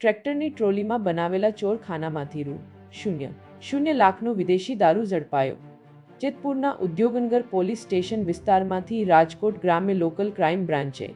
ટ્રેક્ટરની ટ્રોલીમાં બનાવેલા ચોરખાનામાંથી ₹0.0 લાખનો વિદેશી દારૂ ઝડપાયો। જેતપુરના ઉદ્યોગનગર પોલીસ સ્ટેશન વિસ્તારમાંથી રાજકોટ ગ્રામ્ય લોકલ ક્રાઇમ બ્રાન્ચે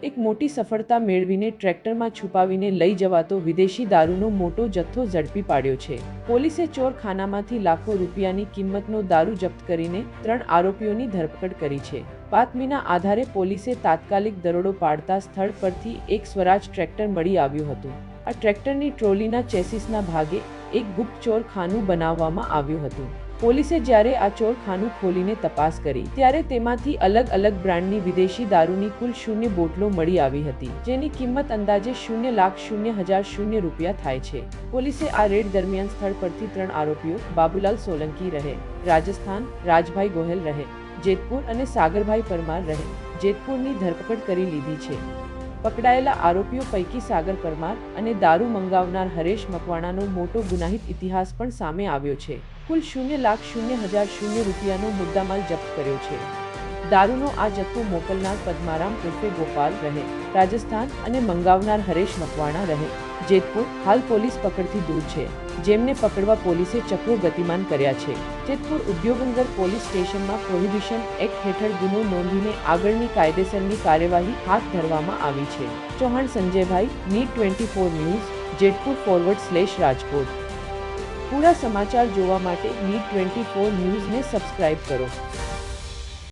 એક મોટી સફળતા મેળવીને ટ્રેક્ટરમાં છુપાવીને લઈ જવાતો વિદેશી દારૂનો મોટો જથ્થો ઝડપી પાડ્યો છે। પોલીસે ચોરખાનામાંથી લાખો રૂપિયાની કિંમતનો દારૂ જપ્ત કરીને 3 આરોપીઓની ધરપકડ કરી છે। બાતમીના આધારે પોલીસે તાત્કાલિક દરોડો પાડતા સ્થળ પરથી એક સ્વરાજ ટ્રેક્ટર મળી આવ્યું હતું। આ ટ્રેક્ટરની ટ્રોલીના ચેસિસના ભાગે એક ગુપ્ત ચોરખાનું બનાવવામાં આવ્યું હતું। પોલીસે જ્યારે આ ચોરખાનું ખોલીને તપાસ કરી ત્યારે તેમાંથી અલગ અલગ બ્રાન્ડની વિદેશી દારૂની કુલ 0 બોટલો મળી આવી હતી, જેની કિંમત અંદાજે ₹0,00,000 થાય છે। પોલીસે આ રેડ દરમિયાન સ્થળ પરથી 3 આરોપીઓ બાબુલાલ સોલંકી રહે રાજસ્થાન, રાજભાઈ ગોહેલ રહે જેતપુર અને સાગરભાઈ પરમાર રહે જેતપુરની ધરપકડ કરી લીધી છે। પકડાયેલા આરોપીઓ પૈકી સાગર પરમાર અને દારૂ મંગાવનાર હરેશ મકવાણાનો મોટો ગુનાહિત ઇતિહાસ પણ સામે આવ્યો છે। કુલ ₹0,00,000નો મુદ્દામાલ જપ્ત કર્યો છે। દારૂનો આ જથ્થો મોકલનાર પદ્મારામ ઉર્ફે ગોપાલ રહે રાજસ્થાન અને મંગાવનાર હરેશ મકવાણા રહે જેતપુર હાલ પોલીસ પકડથી દૂર છે, જેમને પકડવા પોલીસે ચક્રો ગતિમાન કર્યા છે। જેતપુર ઉદ્યોગનગર પોલીસ સ્ટેશનમાં પ્રોહિબિશન એક્ટ હેઠળ ગુનો નોંધીને આગળની કાયદેસરની કાર્યવાહી હાથ ધરવામાં આવી છે। ચૌહાણ સંજયભાઈ, NEET 24 ન્યૂઝ, જેતપુર/રાજકોટ। પૂરા સમાચાર જોવા માટે NEET 24 ન્યૂઝને સબસ્ક્રાઇબ કરો।